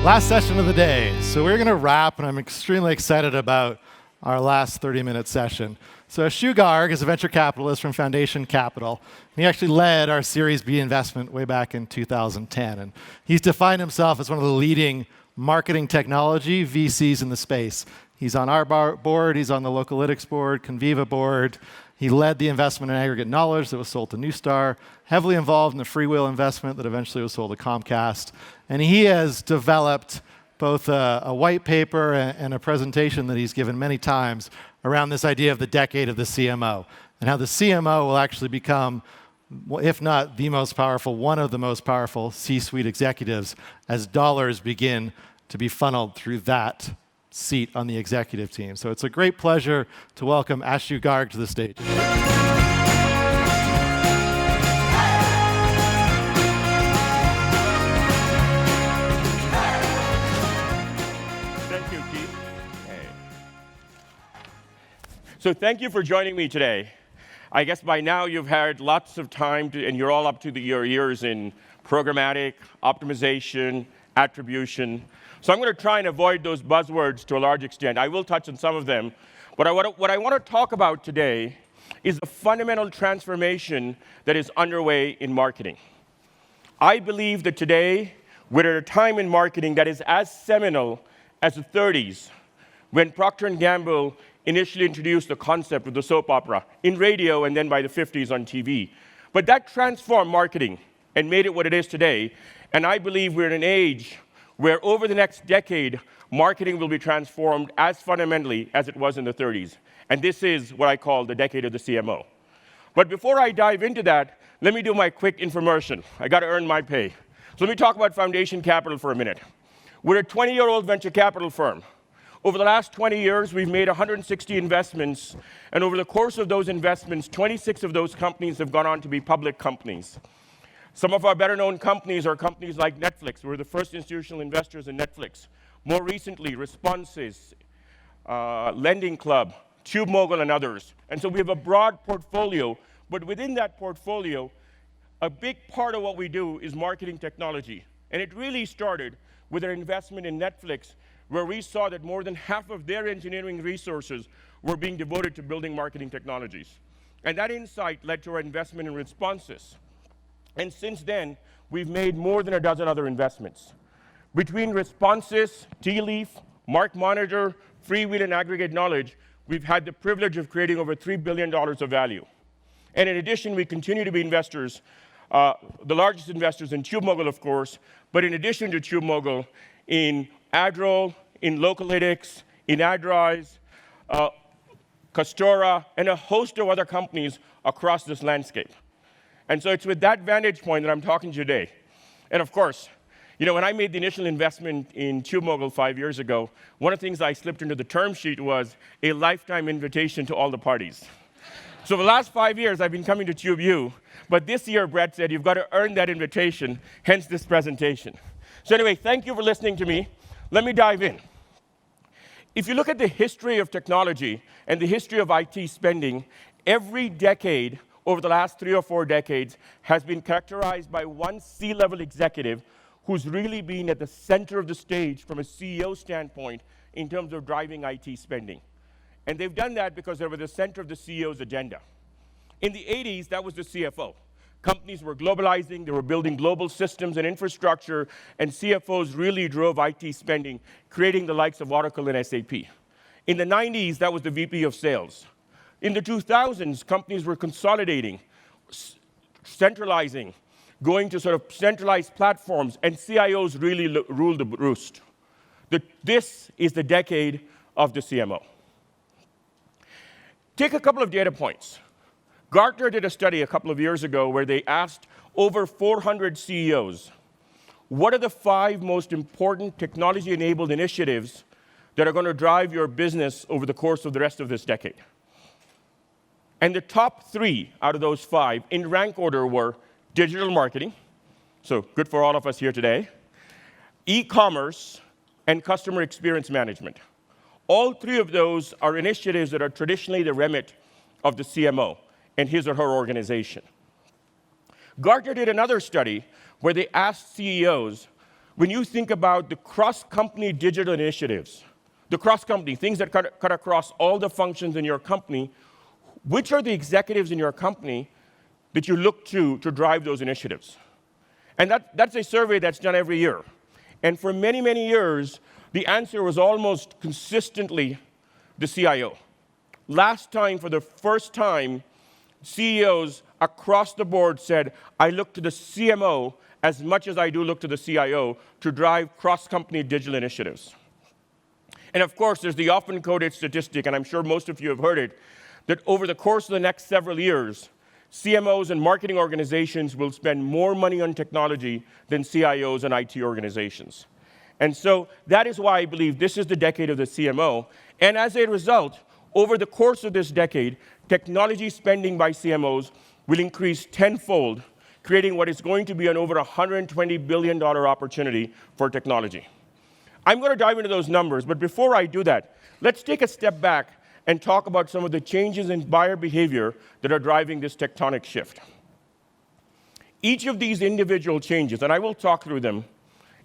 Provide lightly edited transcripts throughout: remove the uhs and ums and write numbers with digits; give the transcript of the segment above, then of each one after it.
Last session of the day. So we're going to wrap, and I'm extremely excited about our last 30-minute session. So Ashu Garg is a venture capitalist from Foundation Capital. And he actually led our Series B investment way back in 2010. And he's defined himself as one of the leading marketing technology VCs in the space. He's on our board. He's on the Localytics board, Conviva board. He led the investment in aggregate knowledge that was sold to Newstar, heavily involved in the Freewheel investment that eventually was sold to Comcast. And he has developed both a white paper and a presentation that he's given many times around this idea of the decade of the CMO and how the CMO will actually become, if not the most powerful, one of the most powerful C-suite executives as dollars begin to be funneled through that seat on the executive team. So it's a great pleasure to welcome Ashu Garg to the stage. Thank you, Keith. Hey. So thank you for joining me today. I guess by now you've had lots of time and you're all up to your ears in programmatic, optimization, attribution. So I'm going to try and avoid those buzzwords to a large extent. I will touch on some of them. But what I want to talk about today is the fundamental transformation that is underway in marketing. I believe that today we're at a time in marketing that is as seminal as the 30s, when Procter & Gamble initially introduced the concept of the soap opera in radio and then by the 50s on TV. But that transformed marketing and made it what it is today. And I believe we're in an age where over the next decade, marketing will be transformed as fundamentally as it was in the 30s. And this is what I call the decade of the CMO. But before I dive into that, let me do my quick infomercial. I got to earn my pay. So let me talk about Foundation Capital for a minute. We're a 20-year-old venture capital firm. Over the last 20 years, we've made 160 investments. And over the course of those investments, 26 of those companies have gone on to be public companies. Some of our better-known companies are companies like Netflix. We're the first institutional investors in Netflix. More recently, Responses, Lending Club, TubeU, and others. And so we have a broad portfolio. But within that portfolio, a big part of what we do is marketing technology. And it really started with our investment in Netflix, where we saw that more than half of their engineering resources were being devoted to building marketing technologies. And that insight led to our investment in Responses. And since then, we've made more than a dozen other investments. Between Responses, T-Leaf, Mark Monitor, Freewheel, and Aggregate Knowledge, we've had the privilege of creating over $3 billion of value. And in addition, we continue to be investors, the largest investors in TubeU, of course, but in addition to TubeU, in AdRoll, in Localytics, in AdRise, Castora, and a host of other companies across this landscape. And so it's with that vantage point that I'm talking to you today. And of course, you know, when I made the initial investment in TubeU 5 years ago, one of the things I slipped into the term sheet was a lifetime invitation to all the parties. So for the last 5 years, I've been coming to TubeU. But this year, Brett said, you've got to earn that invitation, hence this presentation. So anyway, thank you for listening to me. Let me dive in. If you look at the history of technology and the history of IT spending, every decade over the last 3 or 4 decades has been characterized by one C-level executive who's really been at the center of the stage from a CEO standpoint in terms of driving IT spending. And they've done that because they were the center of the CEO's agenda. In the 80s, that was the CFO. Companies were globalizing, they were building global systems and infrastructure, and CFOs really drove IT spending, creating the likes of Oracle and SAP. In the 90s, that was the VP of sales. In the 2000s, companies were consolidating, centralizing, going to sort of centralized platforms, and CIOs really ruled the roost. This is the decade of the CMO. Take a couple of data points. Gartner did a study a couple of years ago where they asked over 400 CEOs, what are the 5 most important technology-enabled initiatives that are going to drive your business over the course of the rest of this decade? And the top 3 out of those 5 in rank order were digital marketing, so good for all of us here today, e-commerce, and customer experience management. All 3 of those are initiatives that are traditionally the remit of the CMO and his or her organization. Gartner did another study where they asked CEOs, when you think about the cross-company digital initiatives, the cross-company, things that cut across all the functions in your company, which are the executives in your company that you look to drive those initiatives? And that's a survey that's done every year. And for many, many years, the answer was almost consistently the CIO. Last time, for the first time, CEOs across the board said, I look to the CMO as much as I do look to the CIO to drive cross-company digital initiatives. And of course, there's the often quoted statistic, and I'm sure most of you have heard it, that over the course of the next several years, CMOs and marketing organizations will spend more money on technology than CIOs and IT organizations. And so that is why I believe this is the decade of the CMO. And as a result, over the course of this decade, technology spending by CMOs will increase tenfold, creating what is going to be an over $120 billion opportunity for technology. I'm going to dive into those numbers, but before I do that, let's take a step back and talk about some of the changes in buyer behavior that are driving this tectonic shift. Each of these individual changes, and I will talk through them,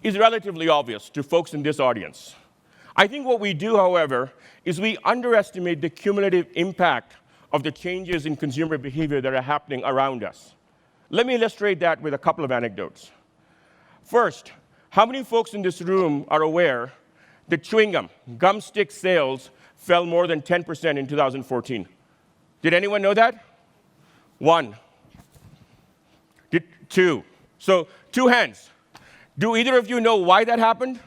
is relatively obvious to folks in this audience. I think what we do, however, is we underestimate the cumulative impact of the changes in consumer behavior that are happening around us. Let me illustrate that with a couple of anecdotes. First, how many folks in this room are aware that chewing gum stick sales fell more than 10% in 2014? Did anyone know that? One. Two. So 2 hands. Do either of you know why that happened?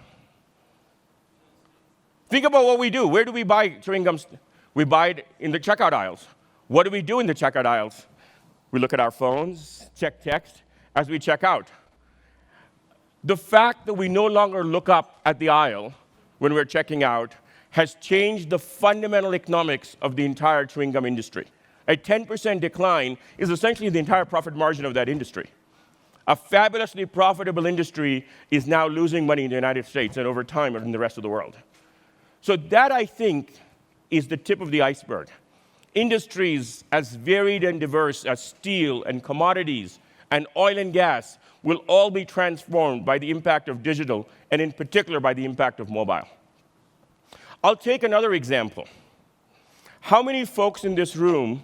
Think about what we do. Where do we buy chewing gum? We buy it in the checkout aisles. What do we do in the checkout aisles? We look at our phones, check text as we check out. The fact that we no longer look up at the aisle when we're checking out has changed the fundamental economics of the entire chewing gum industry. A 10% decline is essentially the entire profit margin of that industry. A fabulously profitable industry is now losing money in the United States and over time in the rest of the world. So that, I think, is the tip of the iceberg. Industries as varied and diverse as steel and commodities and oil and gas will all be transformed by the impact of digital, and in particular by the impact of mobile. I'll take another example. How many folks in this room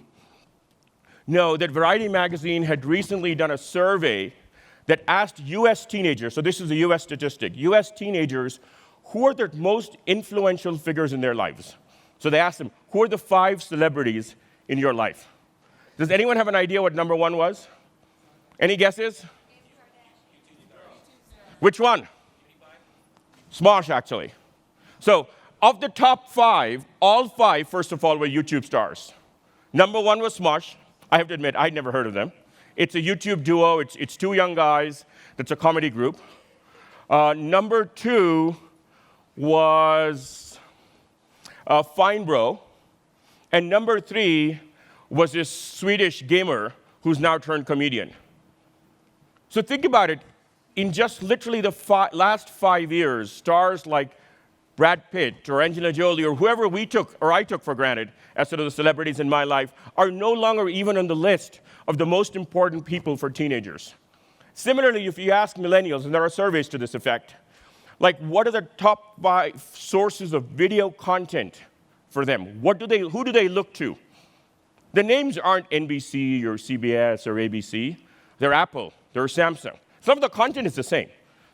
know that Variety magazine had recently done a survey that asked US teenagers, so this is a US statistic, US teenagers, who are the most influential figures in their lives? So they asked them, who are the 5 celebrities in your life? Does anyone have an idea what number 1 was? Any guesses? Which one? Smosh, actually. So of the top 5, all 5, first of all, were YouTube stars. Number 1 was Smosh. I have to admit, I'd never heard of them. It's a YouTube duo. It's 2 young guys. That's a comedy group. Number 2 was Fine Bro. And number 3 was this Swedish gamer who's now turned comedian. So think about it. In just literally the last 5 years, stars like Brad Pitt or Angelina Jolie or whoever I took for granted as sort of the celebrities in my life are no longer even on the list of the most important people for teenagers. Similarly, if you ask millennials, and there are surveys to this effect, like what are the top 5 sources of video content for them? Who do they look to? The names aren't NBC or CBS or ABC. They're Apple, they're Samsung. Some of the content is the same.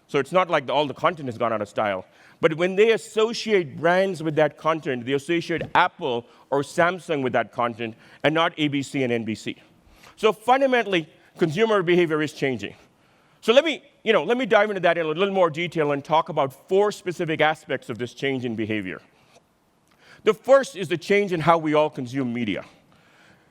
So it's not like all the content has gone out of style. But when they associate brands with that content, they associate Apple or Samsung with that content and not ABC and NBC. So fundamentally, consumer behavior is changing. So let me dive into that in a little more detail and talk about 4 specific aspects of this change in behavior. The first is the change in how we all consume media.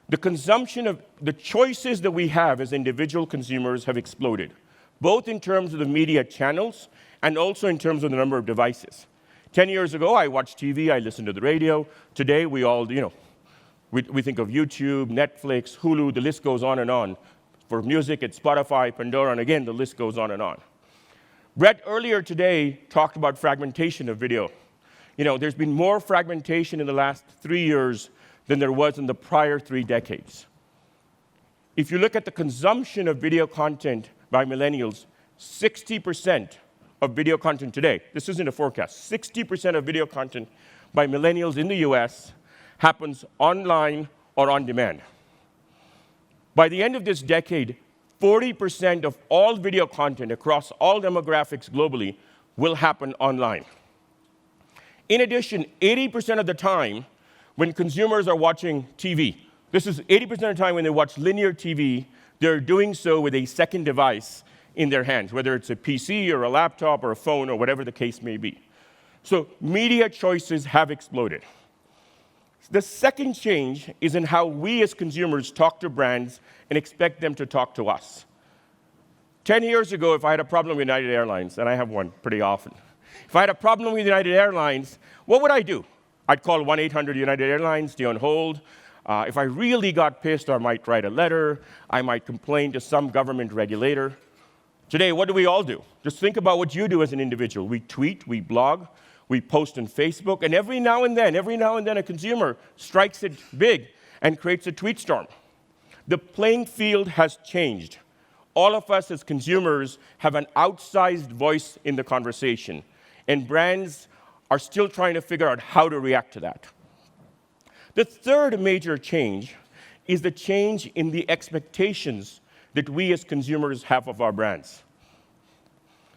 The consumption of the choices that we have as individual consumers have exploded, both in terms of the media channels and also in terms of the number of devices. 10 years ago, I watched TV, I listened to the radio. Today, we all, we think of YouTube, Netflix, Hulu, the list goes on and on. For music, it's Spotify, Pandora, and again, the list goes on and on. Brett earlier today talked about fragmentation of video. There's been more fragmentation in the last 3 years than there was in the prior 3 decades. If you look at the consumption of video content by millennials, 60% of video content today, this isn't a forecast, 60% of video content by millennials in the US happens online or on demand. By the end of this decade, 40% of all video content across all demographics globally will happen online. In addition, 80% of the time when consumers are watching TV, this is 80% of the time when they watch linear TV, they're doing so with a second device in their hands, whether it's a PC or a laptop or a phone or whatever the case may be. So media choices have exploded. The second change is in how we as consumers talk to brands and expect them to talk to us. 10 years ago, if I had a problem with United Airlines, and I have one pretty often, if I had a problem with United Airlines, what would I do? I'd call 1-800 United Airlines, stay on hold. If I really got pissed, I might write a letter. I might complain to some government regulator. Today, what do we all do? Just think about what you do as an individual. We tweet, we blog, we post on Facebook, and every now and then a consumer strikes it big and creates a tweet storm. The playing field has changed. All of us as consumers have an outsized voice in the conversation, and brands are still trying to figure out how to react to that. The third major change is the change in the expectations that we as consumers have of our brands.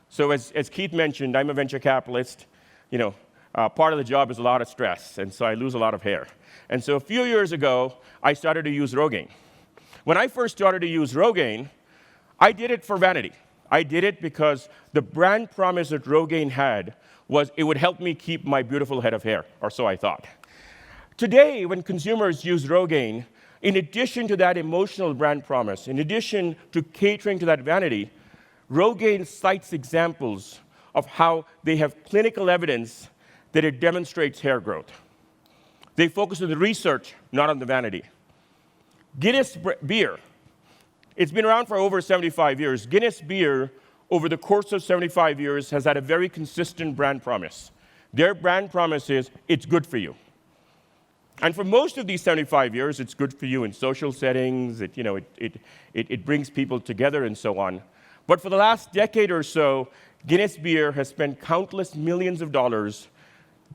So as Keith mentioned, I'm a venture capitalist. Part of the job is a lot of stress, and so I lose a lot of hair. And so a few years ago, I started to use Rogaine. When I first started to use Rogaine, I did it for vanity. I did it because the brand promise that Rogaine had was it would help me keep my beautiful head of hair, or so I thought. Today, when consumers use Rogaine, in addition to that emotional brand promise, in addition to catering to that vanity, Rogaine cites examples of how they have clinical evidence that it demonstrates hair growth. They focus on the research, not on the vanity. Guinness beer, it's been around for over 75 years. Guinness beer, over the course of 75 years, has had a very consistent brand promise. Their brand promise is, it's good for you. And for most of these 75 years, it's good for you in social settings, it brings people together and so on. But for the last decade or so, Guinness beer has spent countless millions of dollars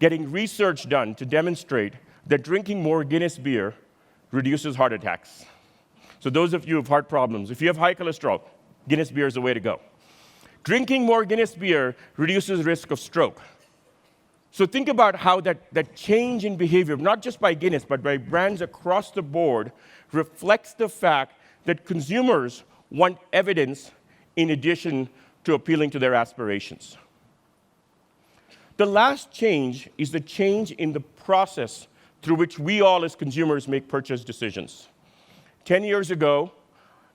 getting research done to demonstrate that drinking more Guinness beer reduces heart attacks. So those of you with heart problems, if you have high cholesterol, Guinness beer is the way to go. Drinking more Guinness beer reduces risk of stroke. So think about how that change in behavior, not just by Guinness, but by brands across the board, reflects the fact that consumers want evidence in addition to appealing to their aspirations. The last change is the change in the process through which we all as consumers make purchase decisions. 10 years ago,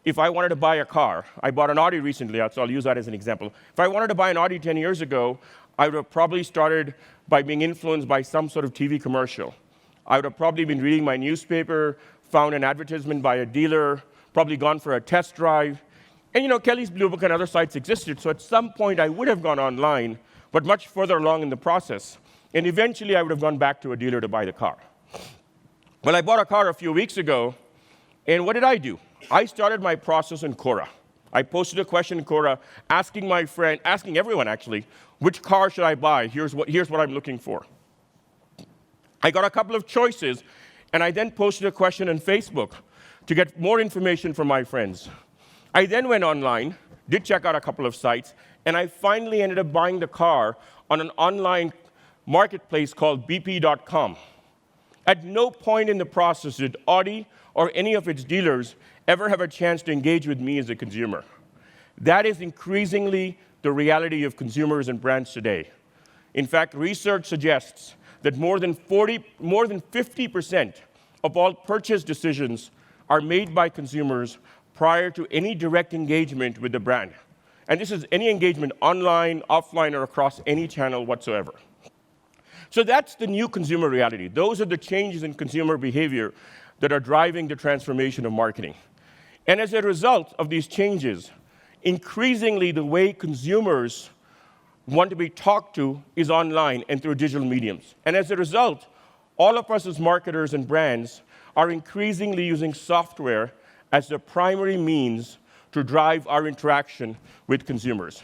if I wanted to buy a car, I bought an Audi recently, so I'll use that as an example. If I wanted to buy an Audi 10 years ago, I would have probably started by being influenced by some sort of TV commercial. I would have probably been reading my newspaper, found an advertisement by a dealer, probably gone for a test drive. And Kelly's Blue Book and other sites existed, so at some point I would have gone online, but much further along in the process. And eventually I would have gone back to a dealer to buy the car. Well, I bought a car a few weeks ago, and what did I do? I started my process in Quora. I posted a question in Quora asking everyone actually, which car should I buy? Here's what I'm looking for. I got a couple of choices, and I then posted a question on Facebook to get more information from my friends. I then went online, did check out a couple of sites, and I finally ended up buying the car on an online marketplace called bp.com. At no point in the process did Audi or any of its dealers ever have a chance to engage with me as a consumer. That is increasingly the reality of consumers and brands today. In fact, research suggests that more than 50% of all purchase decisions are made by consumers prior to any direct engagement with the brand. And this is any engagement online, offline, or across any channel whatsoever. So that's the new consumer reality. Those are the changes in consumer behavior that are driving the transformation of marketing. And as a result of these changes, increasingly the way consumers want to be talked to is online and through digital mediums. And as a result, all of us as marketers and brands are increasingly using software as the primary means to drive our interaction with consumers.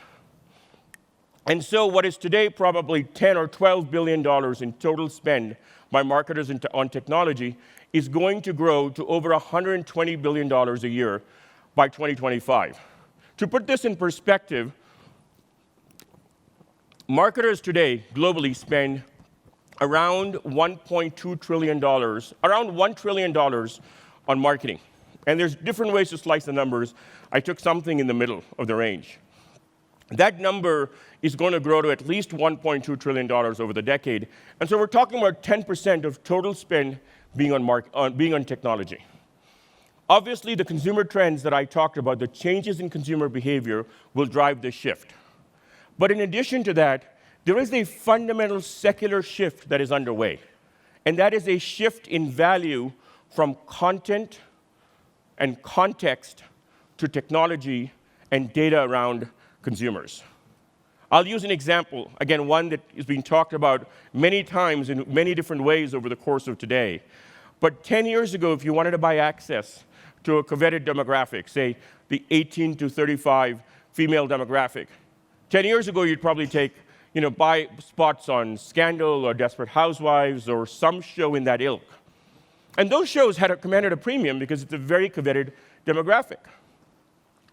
And so what is today probably $10 or $12 billion in total spend by marketers on technology is going to grow to over $120 billion a year by 2025. To put this in perspective, marketers today globally spend around $1.2 trillion, around $1 trillion on marketing. And there's different ways to slice the numbers. I took something in the middle of the range. That number is going to grow to at least $1.2 trillion over the decade. And so we're talking about 10% of total spend being on technology. Obviously, the consumer trends that I talked about, the changes in consumer behavior, will drive this shift. But in addition to that, there is a fundamental secular shift that is underway. And that is a shift in value from content and context to technology and data around consumers. I'll use an example, again, one that is being talked about many times in many different ways over the course of today. But 10 years ago, if you wanted to buy access to a coveted demographic, say the 18 to 35 female demographic, 10 years ago, you'd probably buy spots on Scandal or Desperate Housewives or some show in that ilk. And those shows had commanded a premium because it's a very coveted demographic.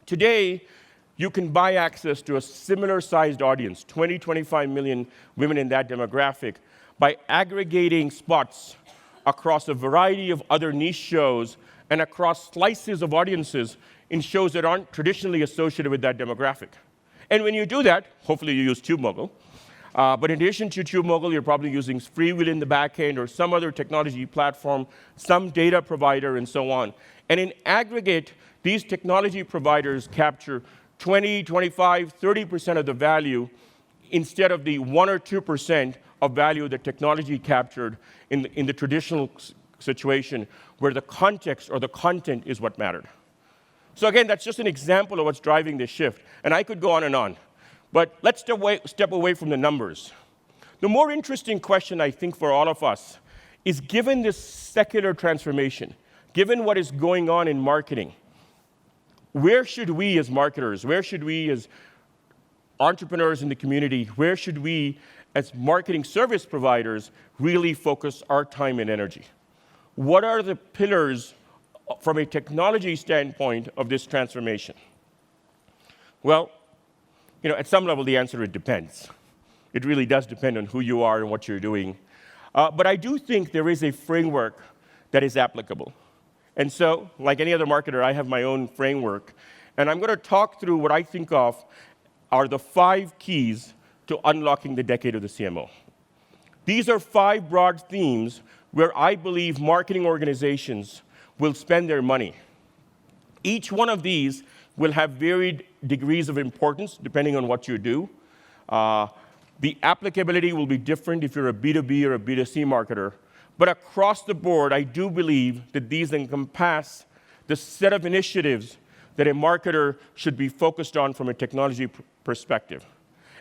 Today, you can buy access to a similar-sized audience, 20, 25 million women in that demographic, by aggregating spots across a variety of other niche shows and across slices of audiences in shows that aren't traditionally associated with that demographic. And when you do that, hopefully you use TubeMogul, but in addition to TubeMogul, you're probably using Freewheel in the back end or some other technology platform, some data provider, and so on. And in aggregate, these technology providers capture 20, 25, 30% of the value instead of the 1 or 2% of value that technology captured in the traditional situation where the context or the content is what mattered. So again, that's just an example of what's driving this shift. And I could go on and on. But let's step away from the numbers. The more interesting question, I think, for all of us is, given this secular transformation, given what is going on in marketing, where should we as marketers, where should we as entrepreneurs in the community, where should we as marketing service providers really focus our time and energy? What are the pillars from a technology standpoint of this transformation? Well, at some level, the answer, it depends. It really does depend on who you are and what you're doing. But I do think there is a framework that is applicable. And so, like any other marketer, I have my own framework. And I'm going to talk through what I think of are the 5 keys to unlocking the decade of the CMO. These are 5 broad themes where I believe marketing organizations will spend their money. Each one of these will have varied degrees of importance depending on what you do. The applicability will be different if you're a B2B or a B2C marketer. But across the board, I do believe that these encompass the set of initiatives that a marketer should be focused on from a technology perspective.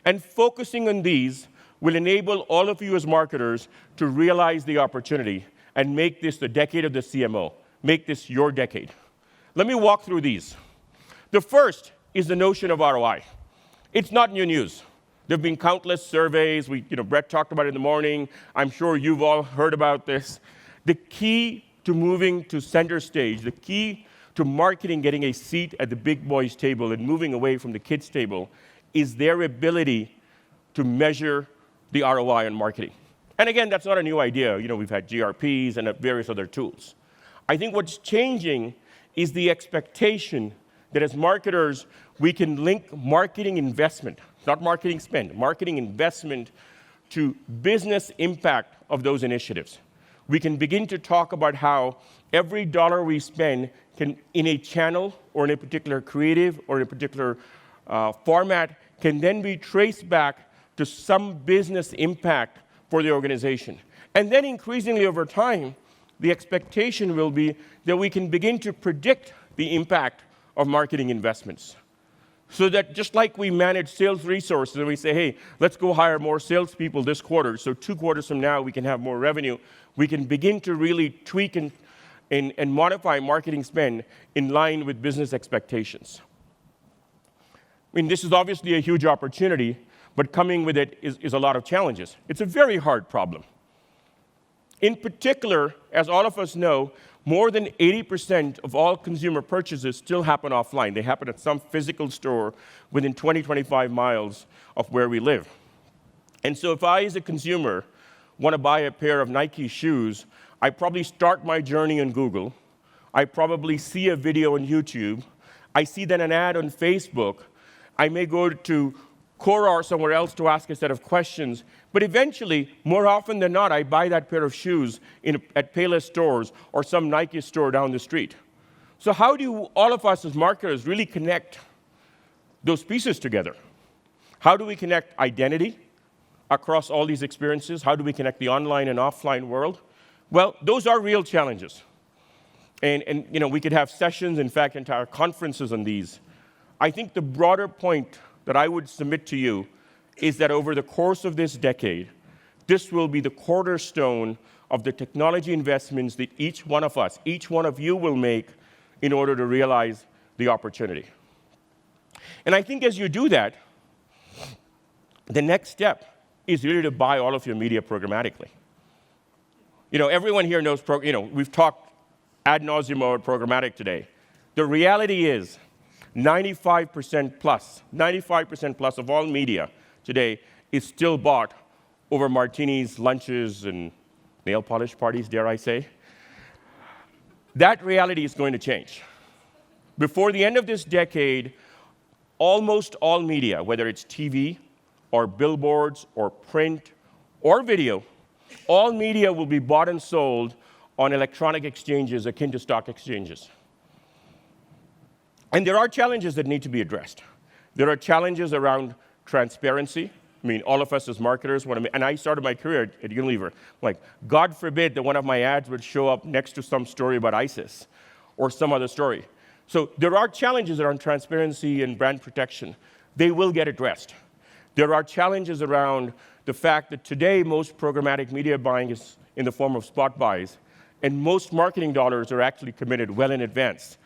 And focusing on these will enable all of you as marketers to realize the opportunity and make this the decade of the CMO. Make this your decade. Let me walk through these. The first is the notion of ROI. It's not new news. There have been countless surveys. Brett talked about it in the morning. I'm sure you've all heard about this. The key to moving to center stage, the key to marketing getting a seat at the big boys' table and moving away from the kids' table is their ability to measure the ROI on marketing. And again, that's not a new idea. We've had GRPs and various other tools. I think what's changing is the expectation that as marketers, we can link marketing investment, not marketing spend, marketing investment to business impact of those initiatives. We can begin to talk about how every dollar we spend can, in a channel or in a particular creative or in a particular format, can then be traced back to some business impact for the organization. And then increasingly over time, the expectation will be that we can begin to predict the impact of marketing investments. So that just like we manage sales resources and we say, hey, let's go hire more salespeople this quarter, so 2 quarters from now we can have more revenue, we can begin to really tweak and modify marketing spend in line with business expectations. This is obviously a huge opportunity, but coming with it is a lot of challenges. It's a very hard problem. In particular, as all of us know, more than 80% of all consumer purchases still happen offline. They happen at some physical store within 20, 25 miles of where we live. And so if I, as a consumer, want to buy a pair of Nike shoes, I probably start my journey on Google. I probably see a video on YouTube. I see then an ad on Facebook. I may go to Quora or somewhere else to ask a set of questions. But eventually, more often than not, I buy that pair of shoes at Payless stores or some Nike store down the street. So how do all of us as marketers really connect those pieces together? How do we connect identity across all these experiences? How do we connect the online and offline world? Well, those are real challenges. And you know, we could have sessions, in fact, entire conferences on these. I think the broader point that I would submit to you is that over the course of this decade, this will be the cornerstone of the technology investments that each one of us, each one of you will make in order to realize the opportunity. And I think as you do that, the next step is really to buy all of your media programmatically. You know, everyone here knows, we've talked ad nauseum about programmatic today. The reality is 95% plus of all media today is still bought over martinis, lunches, and nail polish parties, dare I say. That reality is going to change. Before the end of this decade, almost all media, whether it's TV or billboards or print or video, all media will be bought and sold on electronic exchanges akin to stock exchanges. And there are challenges that need to be addressed. There are challenges around transparency. I mean, all of us as marketers want to, and I started my career at Unilever. Like, God forbid that one of my ads would show up next to some story about ISIS or some other story. So there are challenges around transparency and brand protection. They will get addressed. There are challenges around the fact that today most programmatic media buying is in the form of spot buys, and most marketing dollars are actually committed well in advance,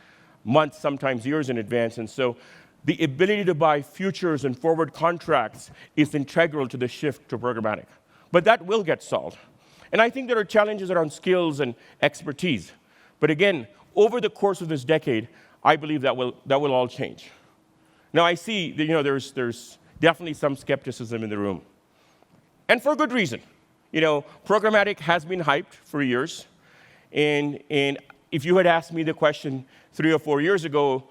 months, sometimes years in advance. And so the ability to buy futures and forward contracts is integral to the shift to programmatic. But that will get solved. And I think there are challenges around skills and expertise. But again, over the course of this decade, I believe that will all change. Now, I see that, there's definitely some skepticism in the room. And for good reason. Programmatic has been hyped for years. And if you had asked me the question 3 or 4 years ago,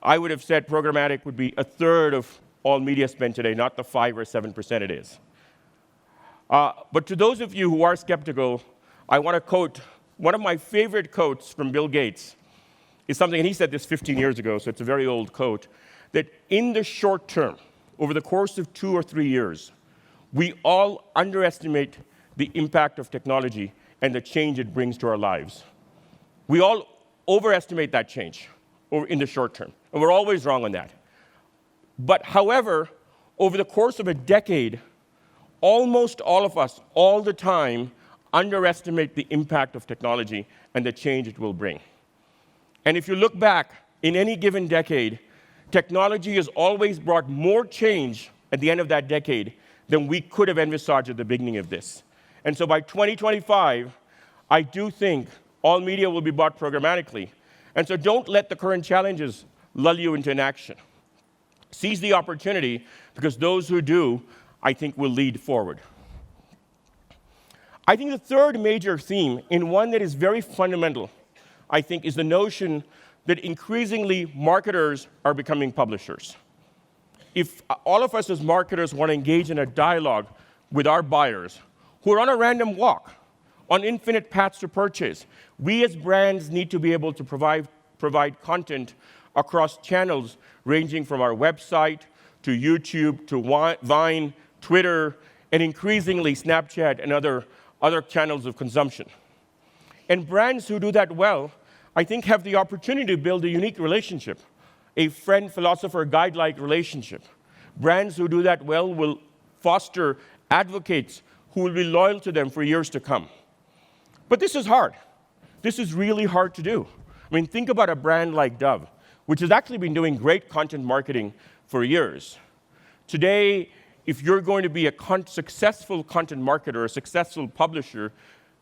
I would have said programmatic would be a third of all media spend today, not the 5 or 7% it is. But to those of you who are skeptical, I want to quote one of my favorite quotes from Bill Gates. Is something, and he said this 15 years ago, so it's a very old quote, that in the short term, over the course of 2 or 3 years, we all underestimate the impact of technology and the change it brings to our lives. We all overestimate that change in the short term, and we're always wrong on that. But however, over the course of a decade, almost all of us, all the time, underestimate the impact of technology and the change it will bring. And if you look back in any given decade, technology has always brought more change at the end of that decade than we could have envisaged at the beginning of this. And so by 2025, I do think all media will be bought programmatically. And so don't let the current challenges lull you into inaction. Seize the opportunity, because those who do, I think, will lead forward. I think the third major theme, and one that is very fundamental, I think, is the notion that increasingly marketers are becoming publishers. If all of us as marketers want to engage in a dialogue with our buyers who are on a random walk, on infinite paths to purchase, we as brands need to be able to provide content across channels ranging from our website to YouTube to Vine, Twitter, and increasingly Snapchat and other channels of consumption. And brands who do that well, I think, have the opportunity to build a unique relationship, a friend, philosopher, guide-like relationship. Brands who do that well will foster advocates who will be loyal to them for years to come. But this is hard. This is really hard to do. I mean, think about a brand like Dove, which has actually been doing great content marketing for years. Today, if you're going to be a successful content marketer, a successful publisher,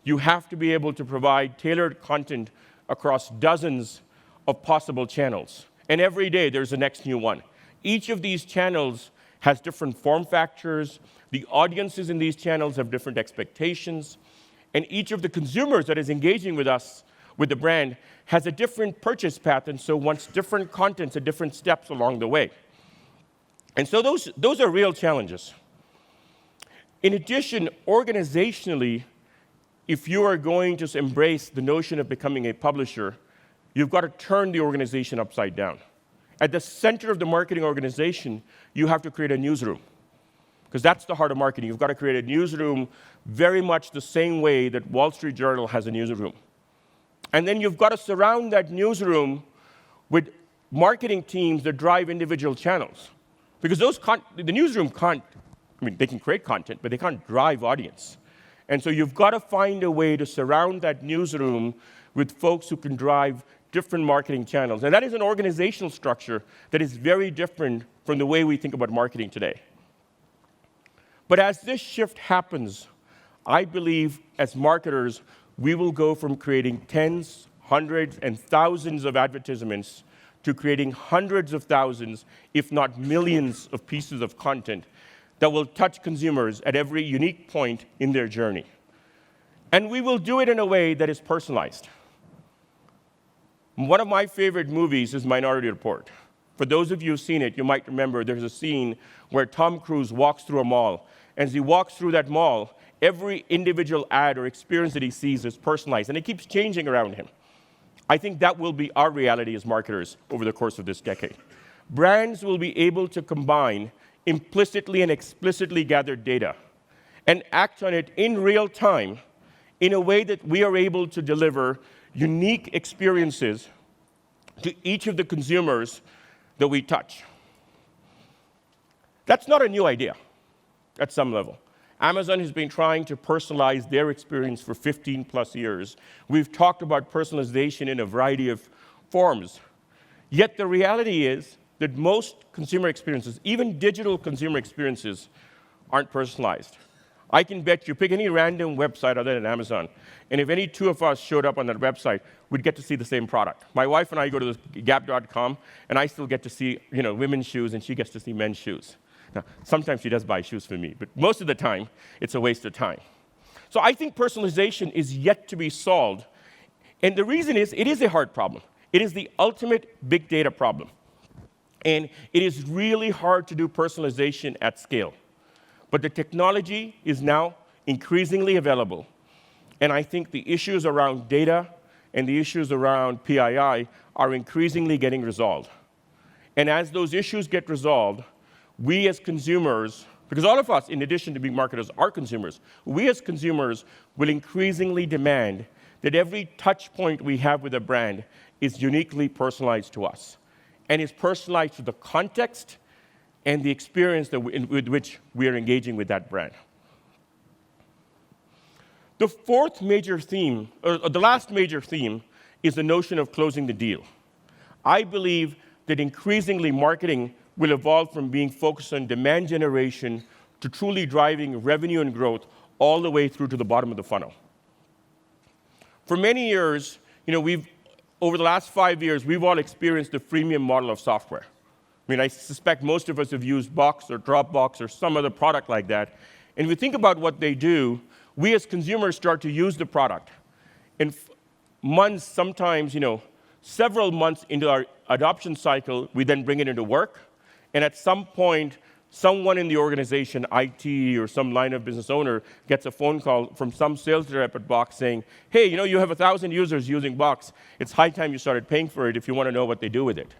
you have to be able to provide tailored content across dozens of possible channels. And every day, there's the next new one. Each of these channels has different form factors. The audiences in these channels have different expectations. And each of the consumers that is engaging with us, with the brand, has a different purchase path, and so wants different contents at different steps along the way. And so those are real challenges. In addition, organizationally, if you are going to embrace the notion of becoming a publisher, you've got to turn the organization upside down. At the center of the marketing organization, you have to create a newsroom, because that's the heart of marketing. You've got to create a newsroom very much the same way that Wall Street Journal has a newsroom. And then you've got to surround that newsroom with marketing teams that drive individual channels. Because the newsroom can't, they can create content, but they can't drive audience. And so you've got to find a way to surround that newsroom with folks who can drive different marketing channels. And that is an organizational structure that is very different from the way we think about marketing today. But as this shift happens, I believe as marketers, we will go from creating tens, hundreds, and thousands of advertisements to creating hundreds of thousands, if not millions, of pieces of content that will touch consumers at every unique point in their journey. And we will do it in a way that is personalized. One of my favorite movies is Minority Report. For those of you who've seen it, you might remember there's a scene where Tom Cruise walks through a mall. As he walks through that mall, every individual ad or experience that he sees is personalized, and it keeps changing around him. I think that will be our reality as marketers over the course of this decade. Brands will be able to combine implicitly and explicitly gathered data and act on it in real time in a way that we are able to deliver unique experiences to each of the consumers that we touch. That's not a new idea at some level. Amazon has been trying to personalize their experience for 15 plus years. We've talked about personalization in a variety of forms. Yet the reality is that most consumer experiences, even digital consumer experiences, aren't personalized. I can bet you pick any random website other than Amazon, and if any two of us showed up on that website, we'd get to see the same product. My wife and I go to Gap.com, and I still get to see women's shoes, and she gets to see men's shoes. Now, sometimes she does buy shoes for me, but most of the time, it's a waste of time. So I think personalization is yet to be solved, and the reason is it is a hard problem. It is the ultimate big data problem, and it is really hard to do personalization at scale. But the technology is now increasingly available, and I think the issues around data and the issues around PII are increasingly getting resolved. And as those issues get resolved, we as consumers, because all of us, in addition to being marketers, are consumers, we as consumers will increasingly demand that every touch point we have with a brand is uniquely personalized to us, and is personalized to the context and the experience with which we are engaging with that brand. The fourth major theme, or the last major theme, is the notion of closing the deal. I believe that increasingly marketing will evolve from being focused on demand generation to truly driving revenue and growth all the way through to the bottom of the funnel. For many years, over the last 5 years, we've all experienced the freemium model of software. I suspect most of us have used Box or Dropbox or some other product like that. And if we think about what they do, we as consumers start to use the product. And months, sometimes, several months into our adoption cycle, we then bring it into work. And at some point, someone in the organization, IT or some line of business owner, gets a phone call from some sales rep at Box saying, hey, you have 1,000 users using Box. It's high time you started paying for it if you want to know what they do with it.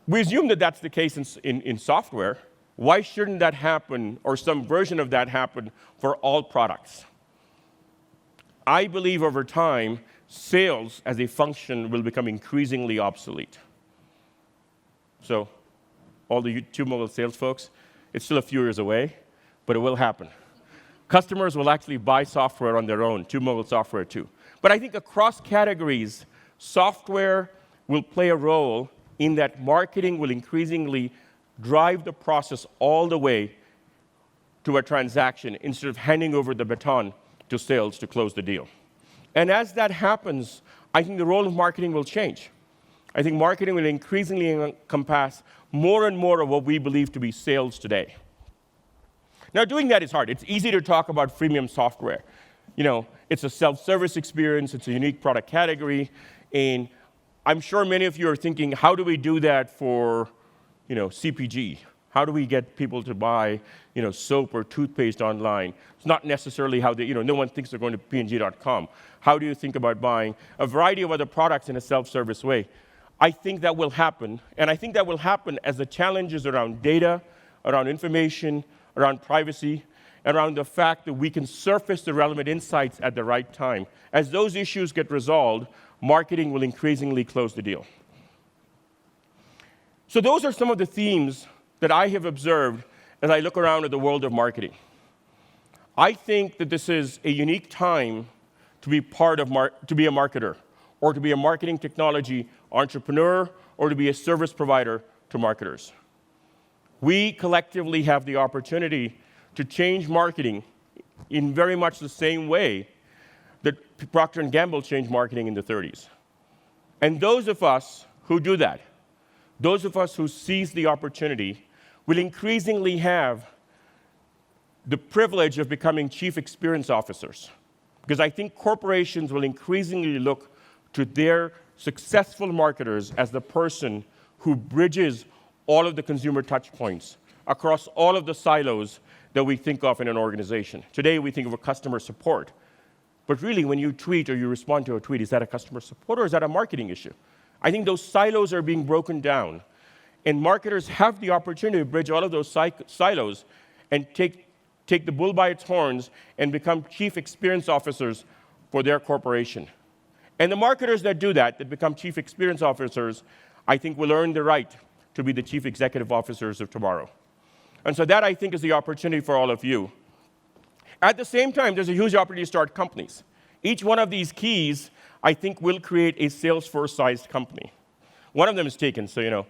We assume that that's the case in software. Why shouldn't that happen, or some version of that happen, for all products? I believe over time, sales as a function will become increasingly obsolete. So, all the TubeU sales folks, it's still a few years away, but it will happen. Customers will actually buy software on their own, TubeU software too. But I think across categories, software will play a role in that marketing will increasingly drive the process all the way to a transaction instead of handing over the baton to sales to close the deal. And as that happens, I think the role of marketing will change. I think marketing will increasingly encompass more and more of what we believe to be sales today. Now, doing that is hard. It's easy to talk about freemium software. It's a self-service experience, it's a unique product category, and I'm sure many of you are thinking, how do we do that for, CPG? How do we get people to buy, soap or toothpaste online? It's not necessarily how they, no one thinks they're going to png.com. How do you think about buying a variety of other products in a self-service way? I think that will happen, and I think that will happen as the challenges around data, around information, around privacy, around the fact that we can surface the relevant insights at the right time. As those issues get resolved, marketing will increasingly close the deal. So those are some of the themes that I have observed as I look around at the world of marketing. I think that this is a unique time to be to be a marketer, or to be a marketing technology entrepreneur, or to be a service provider to marketers. We collectively have the opportunity to change marketing in very much the same way that Procter & Gamble changed marketing in the 30s. And those of us who do that, those of us who seize the opportunity, will increasingly have the privilege of becoming chief experience officers. Because I think corporations will increasingly look to their successful marketers as the person who bridges all of the consumer touch points across all of the silos that we think of in an organization. Today, we think of a customer support. But really, when you tweet or you respond to a tweet, is that a customer support or is that a marketing issue? I think those silos are being broken down. And marketers have the opportunity to bridge all of those silos and take the bull by its horns and become chief experience officers for their corporation. And the marketers that do that become chief experience officers, I think will earn the right to be the chief executive officers of tomorrow. And so that, I think, is the opportunity for all of you. At the same time, there's a huge opportunity to start companies. Each one of these keys, I think, will create a Salesforce-sized company. One of them is taken, so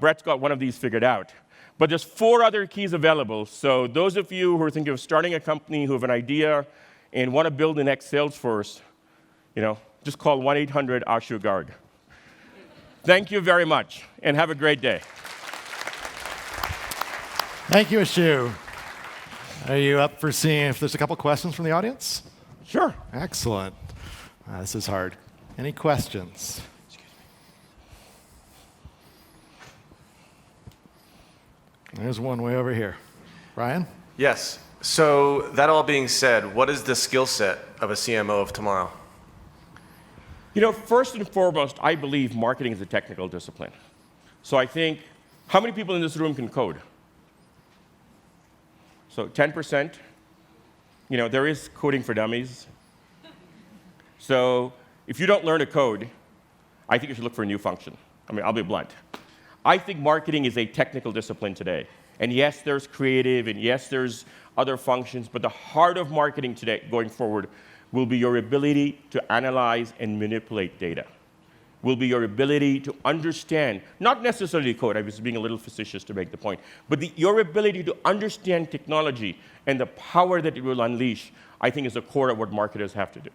Brett's got one of these figured out. But there's 4 other keys available. So those of you who are thinking of starting a company, who have an idea, and want to build the next Salesforce, just call 1-800-ASHU Garg. Thank you very much, and have a great day. Thank you, Ashu. Are you up for seeing if there's a couple questions from the audience? Sure. Excellent. This is hard. Any questions? There's one way over here. Brian? Yes. So that all being said, what is the skill set of a CMO of tomorrow? First and foremost, I believe marketing is a technical discipline. So I think, how many people in this room can code? So 10%. There is coding for dummies. So if you don't learn to code, I think you should look for a new function. I'll be blunt. I think marketing is a technical discipline today. And yes, there's creative, and yes, there's other functions, but the heart of marketing today, going forward, will be your ability to analyze and manipulate data. Will be your ability to understand, not necessarily code, I was being a little facetious to make the point, but your ability to understand technology and the power that it will unleash, I think is the core of what marketers have to do.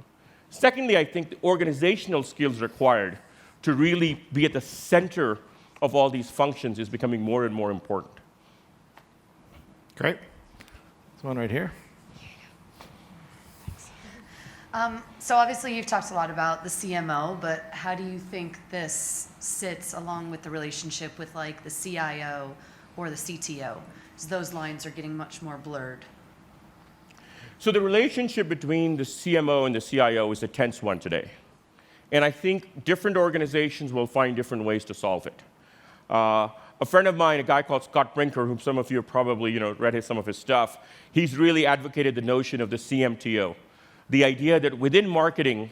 Secondly, I think the organizational skills required to really be at the center of all these functions is becoming more and more important. Great. There's one right here. So obviously you've talked a lot about the CMO, but how do you think this sits along with the relationship with like the CIO or the CTO? Because those lines are getting much more blurred. So the relationship between the CMO and the CIO is a tense one today. And I think different organizations will find different ways to solve it. A friend of mine, a guy called Scott Brinker, whom some of you have probably read some of his stuff, he's really advocated the notion of the CMTO. The idea that within marketing,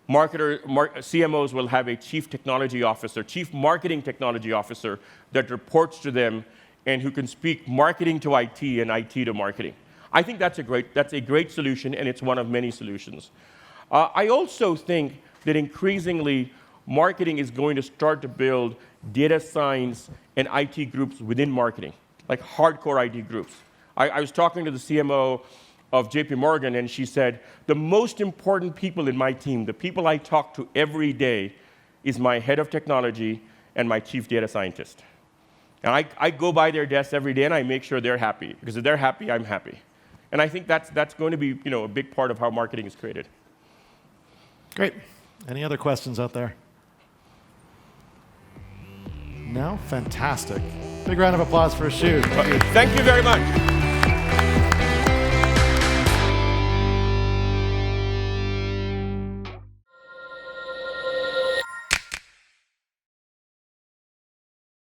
CMOs will have a chief technology officer, chief marketing technology officer that reports to them and who can speak marketing to IT and IT to marketing. I think that's a great solution, and it's one of many solutions. I also think that increasingly marketing is going to start to build data science and IT groups within marketing, like hardcore IT groups. I was talking to the CMO of JP Morgan, and she said, the most important people in my team, the people I talk to every day, is my head of technology and my chief data scientist. And I go by their desks every day, and I make sure they're happy, because if they're happy, I'm happy. And I think that's going to be a big part of how marketing is created. Great. Any other questions out there? No? Fantastic. Big round of applause for Ashu. Thank you very much.